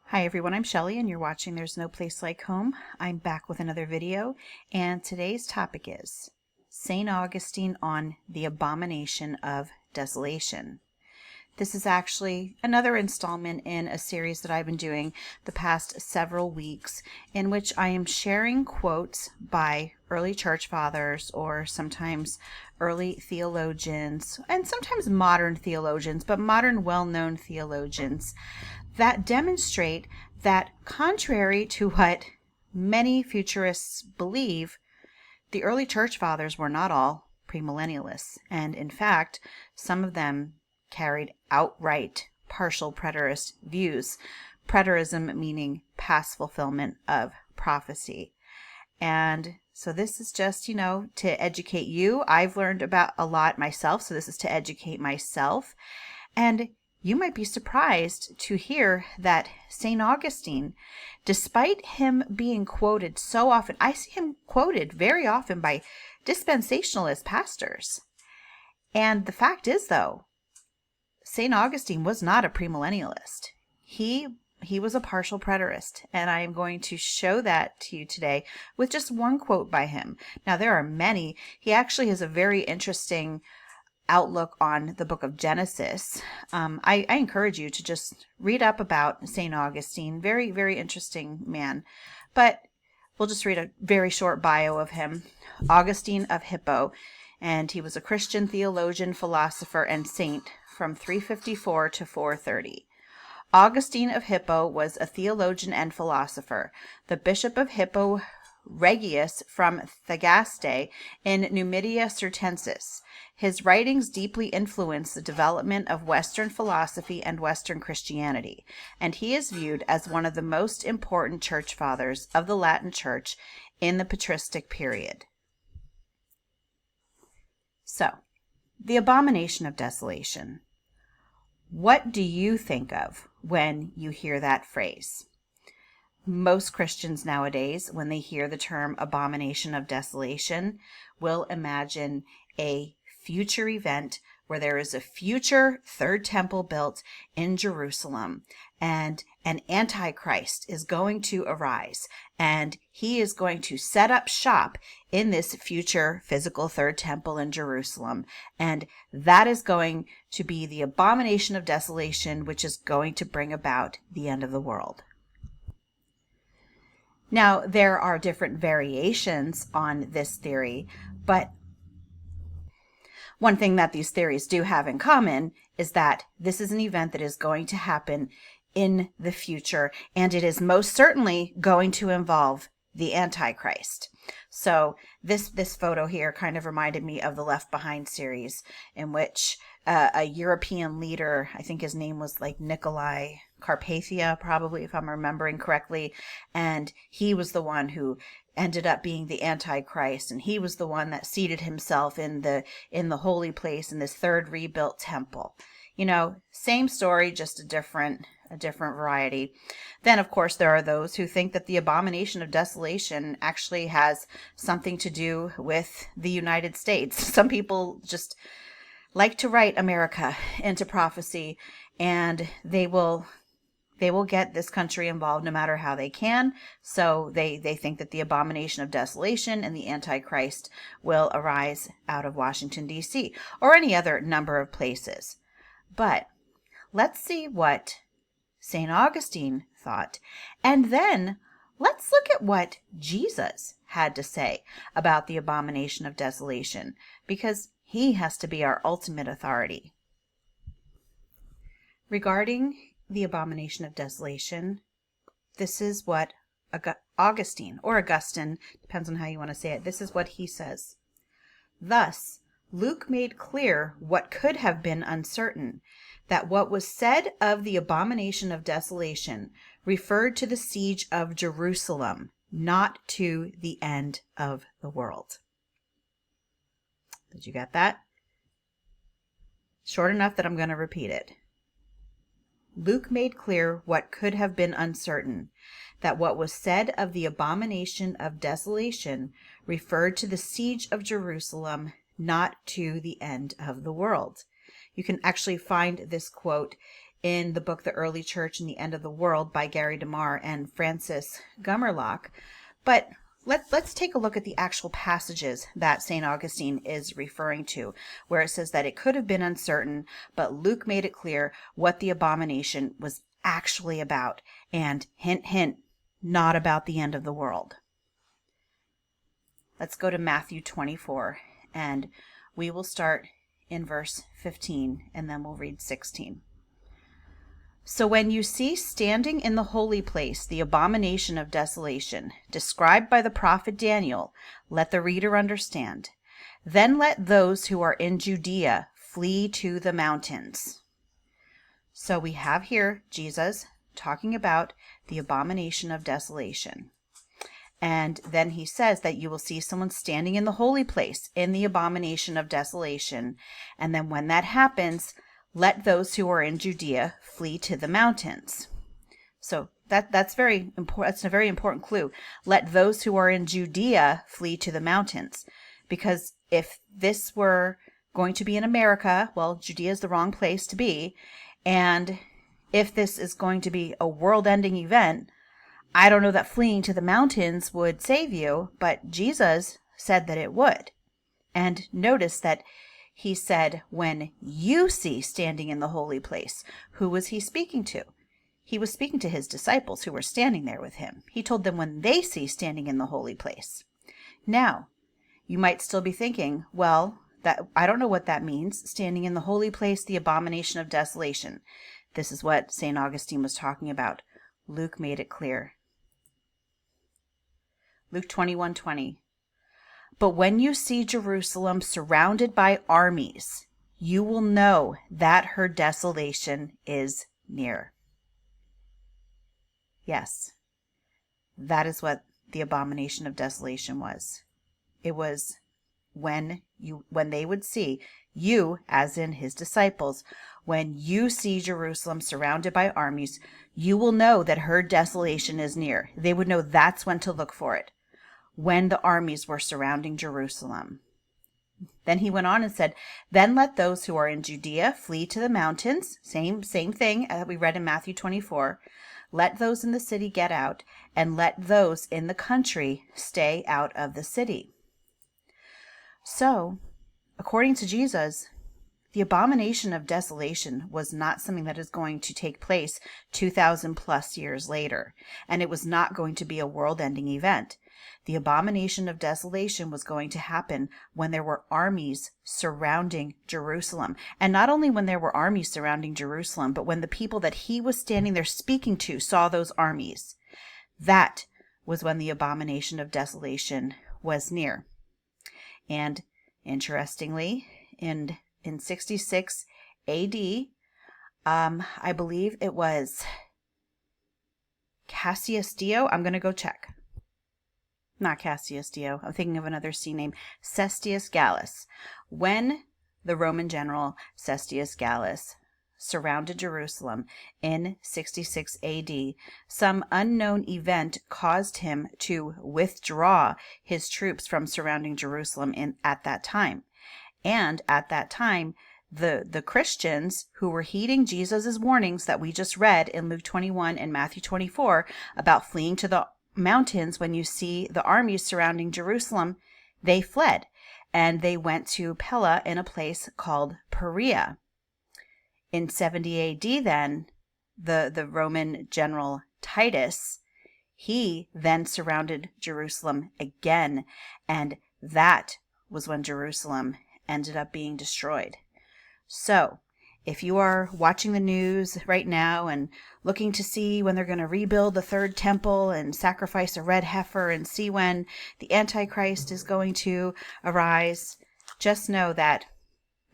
Hi everyone, I'm Shelly and you're watching There's No Place Like Home. I'm back with another video, and today's topic is St. Augustine on the Abomination of Desolation. This is actually another installment in a series that I've been doing the past several weeks, in which I am sharing quotes by early church fathers or sometimes early theologians and sometimes modern theologians, but modern well-known theologians that demonstrate that, contrary to what many futurists believe, the early church fathers were not all premillennialists, and in fact, some of them carried outright partial preterist views. Preterism meaning past fulfillment of prophecy. And so this is just, to educate you. I've learned about a lot myself, so this is to educate myself. And you might be surprised to hear that St. Augustine, despite him being quoted so often, I see him quoted very often by dispensationalist pastors. And the fact is, though, St. Augustine was not a premillennialist. He was a partial preterist, and I am going to show that to you today with just one quote by him. Now, there are many. He actually has a very interesting outlook on the book of Genesis. I encourage you to just read up about St. Augustine. Very, very interesting man. But we'll just read a very short bio of him. Augustine of Hippo, and he was a Christian theologian, philosopher, and saint from 354 to 430. Augustine of Hippo was a theologian and philosopher. The bishop of Hippo Regius from Thagaste in Numidia Circensis. His writings deeply influenced the development of Western philosophy and Western Christianity, and he is viewed as one of the most important church fathers of the Latin Church in the patristic period. So, the Abomination of Desolation. What do you think of when you hear that phrase? Most Christians nowadays, when they hear the term Abomination of Desolation, will imagine a future event where there is a future third temple built in Jerusalem, and an Antichrist is going to arise, and he is going to set up shop in this future physical third temple in Jerusalem, and that is going to be the Abomination of Desolation, which is going to bring about the end of the world. Now, there are different variations on this theory, but one thing that these theories do have in common is that this is an event that is going to happen in the future, and it is most certainly going to involve the Antichrist. So this photo here kind of reminded me of the Left Behind series, in which a European leader, I think his name was like Nikolai Carpathia, probably, if I'm remembering correctly, and he was the one who ended up being the Antichrist, and he was the one that seated himself in the holy place in this third rebuilt temple. Same story, just a different variety. Then, of course, there are those who think that the Abomination of Desolation actually has something to do with the United States. Some people just like to write America into prophecy, and they will get this country involved no matter how they can. So they think that the Abomination of Desolation and the Antichrist will arise out of Washington, D.C., or any other number of places. But let's see what St. Augustine thought. And then let's look at what Jesus had to say about the Abomination of Desolation, because he has to be our ultimate authority. Regarding the Abomination of Desolation, this is what Augustine, or Augustine, depends on how you want to say it, this is what he says. Thus, Luke made clear what could have been uncertain, that what was said of the Abomination of Desolation referred to the siege of Jerusalem, not to the end of the world. Did you get that? Short enough that I'm going to repeat it. Luke made clear what could have been uncertain, that what was said of the Abomination of Desolation referred to the siege of Jerusalem, not to the end of the world. You can actually find this quote in the book The Early Church and the End of the World by Gary DeMar and Francis Gummerlock. But let's take a look at the actual passages that St. Augustine is referring to, where it says that it could have been uncertain, but Luke made it clear what the abomination was actually about. And hint, hint, not about the end of the world. Let's go to Matthew 24, and we will start in verse 15, and then we'll read 16. So when you see standing in the holy place the abomination of desolation, described by the prophet Daniel, let the reader understand. Then let those who are in Judea flee to the mountains. So we have here Jesus talking about the abomination of desolation. And then he says that you will see someone standing in the holy place in the abomination of desolation. And then when that happens, let those who are in Judea flee to the mountains. So that's very important. That's a very important clue. Let those who are in Judea flee to the mountains. Because if this were going to be in America, well, Judea is the wrong place to be. And if this is going to be a world-ending event, I don't know that fleeing to the mountains would save you, but Jesus said that it would. And notice that he said, when you see standing in the holy place. Who was he speaking to? He was speaking to his disciples who were standing there with him. He told them when they see standing in the holy place. Now, you might still be thinking, well, that I don't know what that means. Standing in the holy place, the abomination of desolation. This is what St. Augustine was talking about. Luke made it clear. Luke 21:20. But when you see Jerusalem surrounded by armies, you will know that her desolation is near. Yes, that is what the abomination of desolation was. It was when they would see you, as in his disciples, when you see Jerusalem surrounded by armies, you will know that her desolation is near. They would know that's when to look for it. When the armies were surrounding Jerusalem. Then he went on and said, then let those who are in Judea flee to the mountains. Same thing that we read in Matthew 24. Let those in the city get out, and let those in the country stay out of the city. So, according to Jesus, the abomination of desolation was not something that is going to take place 2,000 plus years later, and it was not going to be a world-ending event. The abomination of desolation was going to happen when there were armies surrounding Jerusalem. And not only when there were armies surrounding Jerusalem, but when the people that he was standing there speaking to saw those armies. That was when the abomination of desolation was near. And interestingly, in 66 AD, I believe it was Cassius Dio. I'm going to go check. Not Cassius Dio. I'm thinking of another C name. Cestius Gallus. When the Roman general Cestius Gallus surrounded Jerusalem in 66 AD, some unknown event caused him to withdraw his troops from surrounding Jerusalem at that time. And at that time, the Christians who were heeding Jesus' warnings that we just read in Luke 21 and Matthew 24 about fleeing to the mountains when you see the armies surrounding Jerusalem, they fled. And they went to Pella in a place called Perea. In 70 AD then, the Roman general Titus, he then surrounded Jerusalem again. And that was when Jerusalem ended up being destroyed. So, if you are watching the news right now and looking to see when they're going to rebuild the third temple and sacrifice a red heifer and see when the Antichrist is going to arise, just know that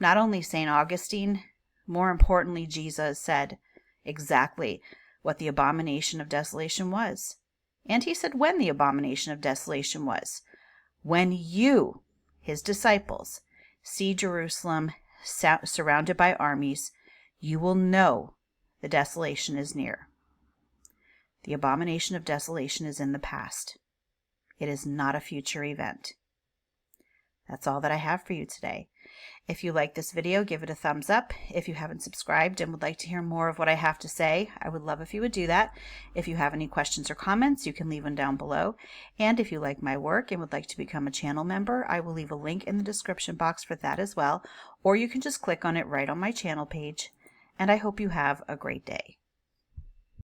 not only St. Augustine, more importantly, Jesus said exactly what the abomination of desolation was. And he said when the abomination of desolation was. When you, his disciples, see Jerusalem surrounded by armies, you will know the desolation is near. The abomination of desolation is in the past. It is not a future event. That's all that I have for you today. If you like this video, give it a thumbs up. If you haven't subscribed and would like to hear more of what I have to say, I would love if you would do that. If you have any questions or comments, you can leave them down below. And if you like my work and would like to become a channel member, I will leave a link in the description box for that as well, or you can just click on it right on my channel page. And I hope you have a great day.